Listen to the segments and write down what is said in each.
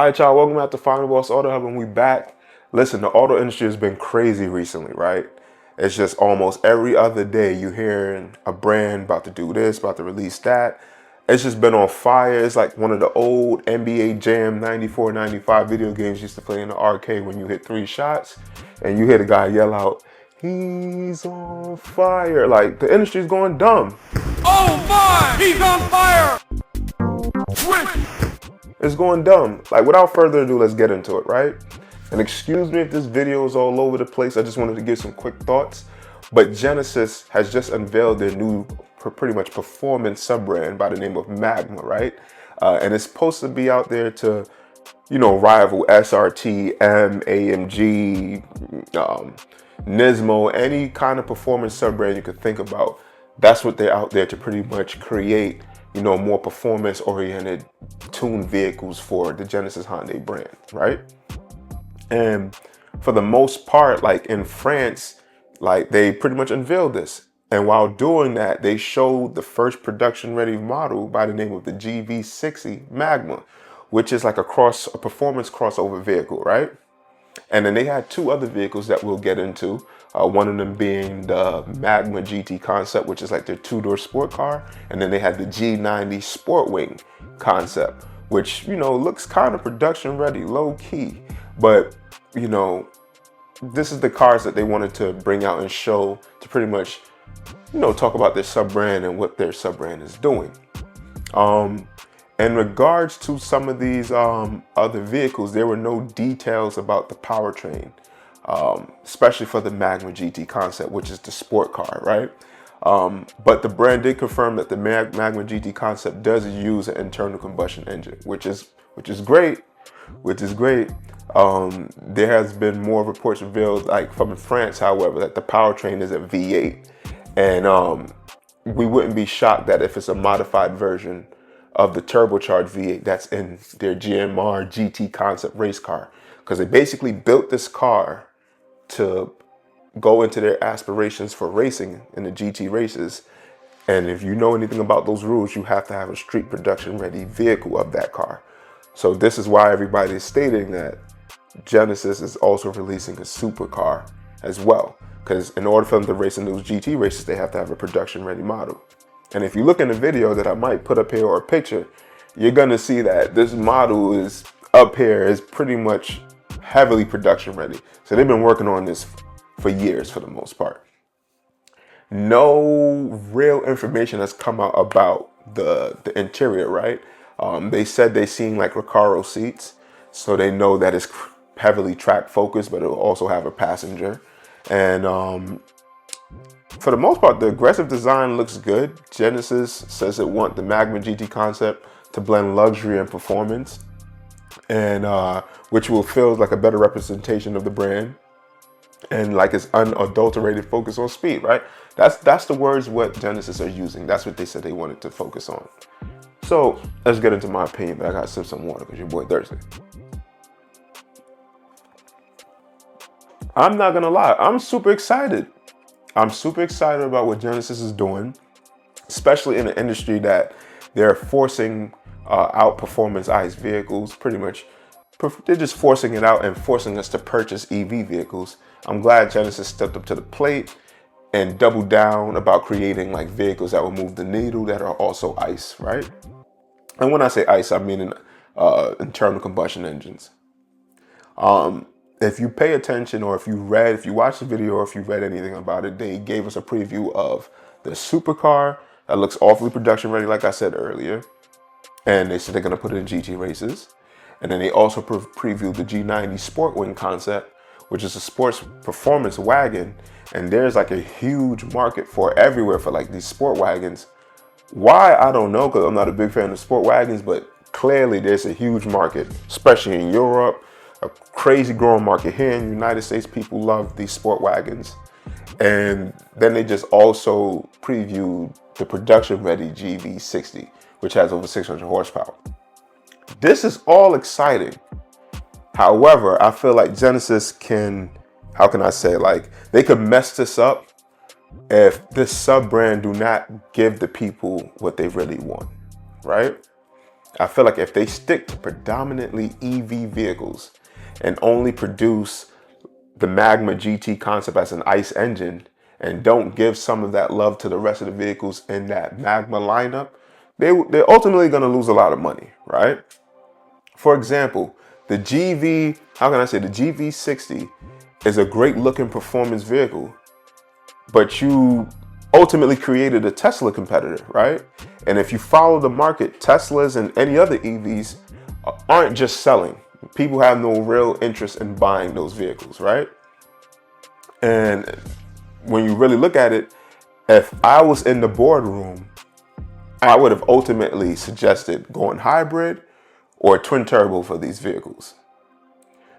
All right, y'all, welcome back to Final Boss Auto Hub, and we back. Listen, the auto industry has been crazy recently, right? It's just almost every other day you hear a brand about to do this, about to release that. It's just been on fire. It's like one of the old NBA Jam 94, 95 video games used to play in the arcade when you hit 3 shots and you hear the guy yell out, "He's on fire." Like, the industry's going dumb. Oh my! He's on fire! It's going dumb. Like, without further ado, let's get into it, right? And excuse me if this video is all over the place. I just wanted to give some quick thoughts. But Genesis has just unveiled their new, pretty much performance sub-brand by the name of Magma, right? And it's supposed to be out there to, rival SRT, AMG, Nismo, any kind of performance sub-brand you could think about. That's what they're out there to pretty much create, more performance-oriented tuned vehicles for the Genesis Hyundai brand, right? And for the most part, like in France, like they pretty much unveiled this. And while doing that, they showed the first production-ready model by the name of the GV60 Magma, which is like a performance crossover vehicle, right? And then they had 2 other vehicles that we'll get into. One of them being the Magma GT concept, which is like their 2-door sport car. And then they had the G90 Sport Wing concept, which, looks kind of production ready, low key. But, this is the cars that they wanted to bring out and show to pretty much, talk about their sub-brand and what their sub-brand is doing. In regards to some of these other vehicles, there were no details about the powertrain, especially for the Magma GT concept, which is the sport car, right? But the brand did confirm that the Magma GT concept does use an internal combustion engine, which is great. There has been more reports revealed, like from France, however, that the powertrain is a V8, and we wouldn't be shocked that if it's a modified version of the turbocharged V8 that's in their GMR GT concept race car, because they basically built this car to go into their aspirations for racing in the GT races. And if you know anything about those rules, you have to have a street production ready vehicle of that car. So this is why everybody is stating that Genesis is also releasing a supercar as well, because in order for them to race in those GT races, they have to have a production ready model. And if you look in the video that I might put up here or a picture, you're gonna see that this model is up here is pretty much heavily production ready. So they've been working on this for years for the most part. No real information has come out about the interior, right? They said they seen like Recaro seats, so they know that it's heavily track focused, but it will also have a passenger. And for the most part, the aggressive design looks good. Genesis says it wants the Magma GT concept to blend luxury and performance, and which will feel like a better representation of the brand, and like its unadulterated focus on speed, right? That's the words what Genesis are using. That's what they said they wanted to focus on. So let's get into my opinion, but I gotta sip some water because your boy thirsty. I'm not gonna lie, I'm super excited. I'm super excited about what Genesis is doing, especially in an industry that they're forcing out performance ICE vehicles. Pretty much, they're just forcing it out and forcing us to purchase EV vehicles. I'm glad Genesis stepped up to the plate and doubled down about creating like vehicles that will move the needle that are also ICE, right? And when I say ICE, I mean internal combustion engines. If you pay attention, or if you watched the video, or if you read anything about it, they gave us a preview of the supercar that looks awfully production ready, like I said earlier. And they said they're gonna put it in GT races. And then they also previewed the G90 Sport Wing concept, which is a sports performance wagon. And there's like a huge market for everywhere for like these sport wagons. Why, I don't know, because I'm not a big fan of sport wagons, but clearly there's a huge market, especially in Europe. A crazy growing market here in the United States. People love these sport wagons. And then they just also previewed the production ready GV60, which has over 600 horsepower. This is all exciting. However, I feel like Genesis can, how can I say, like they could mess this up if this sub brand do not give the people what they really want, right? I feel like if they stick to predominantly EV vehicles and only produce the Magma GT concept as an ICE engine and don't give some of that love to the rest of the vehicles in that Magma lineup, they're ultimately going to lose a lot of money, right? For example, the the GV60 is a great looking performance vehicle, but you ultimately created a Tesla competitor, right? And if you follow the market, Teslas and any other EVs aren't just selling. People have no real interest in buying those vehicles, right? And when you really look at it, if I was in the boardroom, I would have ultimately suggested going hybrid or twin turbo for these vehicles.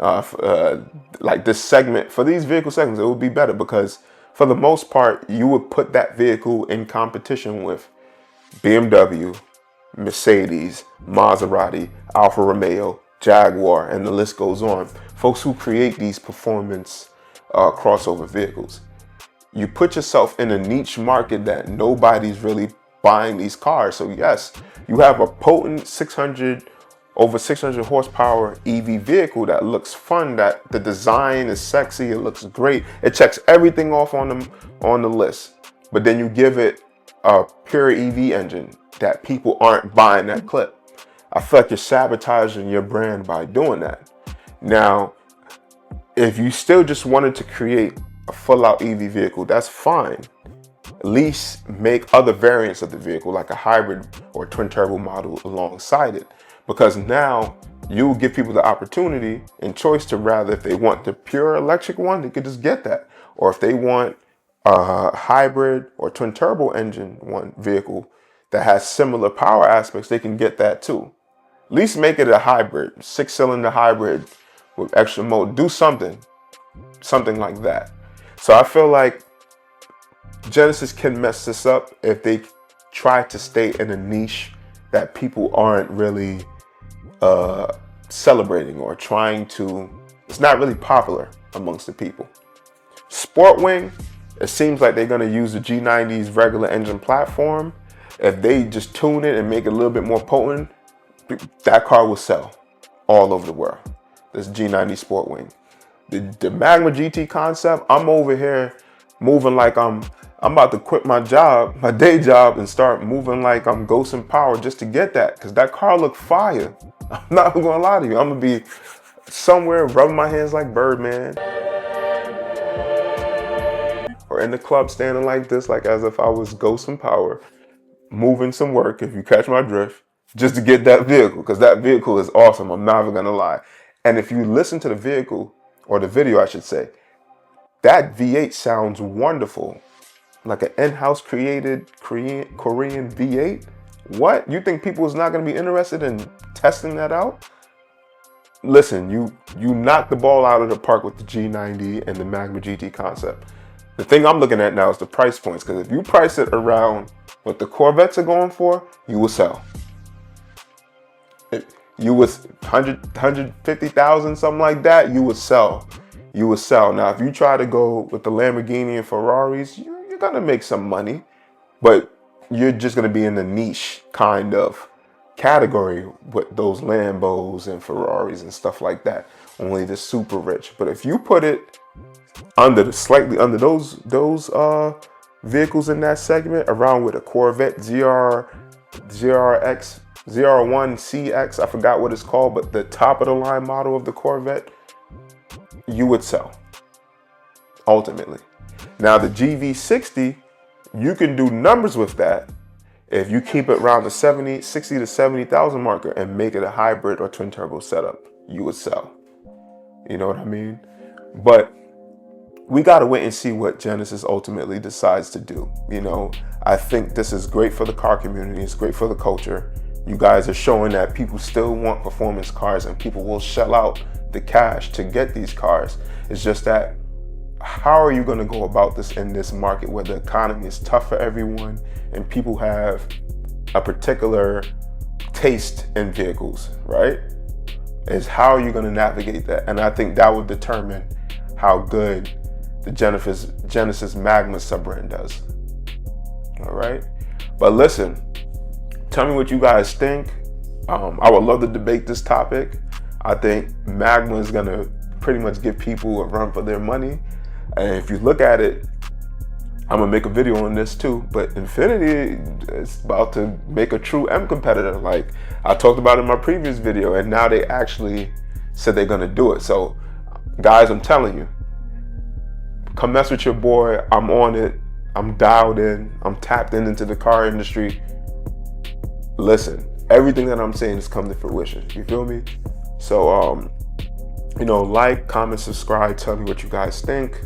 Like this segment, for these vehicle segments, it would be better because for the most part, you would put that vehicle in competition with BMW, Mercedes, Maserati, Alfa Romeo, Jaguar, and the list goes on. Folks who create these performance crossover vehicles. You put yourself in a niche market that nobody's really buying these cars. So yes, you have a potent over 600 horsepower EV vehicle that looks fun, that the design is sexy, it looks great, it checks everything off on the list. But then you give it a pure EV engine that people aren't buying that clip. I feel like you're sabotaging your brand by doing that. Now, if you still just wanted to create a full-out EV vehicle, that's fine. At least make other variants of the vehicle, like a hybrid or twin turbo model alongside it. Because now you will give people the opportunity and choice to rather, if they want the pure electric one, they could just get that. Or if they want a hybrid or twin turbo engine one vehicle that has similar power aspects, they can get that too. At least make it a hybrid, 6-cylinder hybrid with extra mode. Do something like that. So I feel like Genesis can mess this up if they try to stay in a niche that people aren't really celebrating or trying to. It's not really popular amongst the people. Sport Wing, it seems like they're going to use the G90's regular engine platform. If they just tune it and make it a little bit more potent, that car will sell all over the world. This G90 Sport Wing. The Magma GT concept, I'm over here moving like I'm about to quit my job, my day job, and start moving like I'm Ghost in Power just to get that, because that car looked fire. I'm not gonna lie to you. I'm gonna be somewhere rubbing my hands like Birdman, or in the club standing like this, like as if I was Ghost in Power, moving some work, if you catch my drift, just to get that vehicle, because that vehicle is awesome. I'm not even gonna lie. And if you listen to the vehicle, or the video I should say, that V8 sounds wonderful. Like an in-house created Korean V8? What? You think people is not going to be interested in testing that out? Listen, you knocked the ball out of the park with the G90 and the Magma GT concept. The thing I'm looking at now is the price points, because if you price it around what the Corvettes are going for, you will sell. You was 150,000, something like that, you would sell. You would sell. Now, if you try to go with the Lamborghini and Ferraris, you're gonna make some money, but you're just gonna be in the niche kind of category with those Lambos and Ferraris and stuff like that. Only the super rich. But if you put it slightly under those vehicles in that segment, around with a Corvette ZR1 CX, I forgot what it's called, but the top of the line model of the Corvette, you would sell, ultimately. Now the GV60, you can do numbers with that if you keep it around the 60 to 70,000 marker and make it a hybrid or twin turbo setup, you would sell. You know what I mean? But we got to wait and see what Genesis ultimately decides to do. You know, I think this is great for the car community. It's great for the culture. You guys are showing that people still want performance cars and people will shell out the cash to get these cars. It's just that, how are you going to go about this in this market where the economy is tough for everyone and people have a particular taste in vehicles, right? Is how are you going to navigate that? And I think that would determine how good the Genesis Magma sub-brand does. All right. But listen, tell me what you guys think. I would love to debate this topic. I think Magma is gonna pretty much give people a run for their money. And if you look at it, I'm gonna make a video on this too, but Infinity is about to make a true M competitor. Like I talked about in my previous video, and now they actually said they're gonna do it. So guys, I'm telling you, come mess with your boy. I'm on it. I'm dialed in. I'm tapped into the car industry. Listen, everything that I'm saying has come to fruition. You feel me? So, you know, like, comment, subscribe. Tell me what you guys think.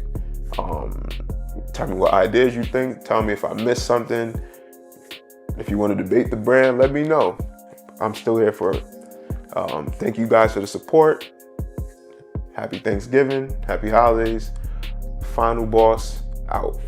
Tell me what ideas you think. Tell me if I missed something. If you want to debate the brand, let me know. I'm still here for it. Thank you guys for the support. Happy Thanksgiving. Happy holidays. Final Boss out.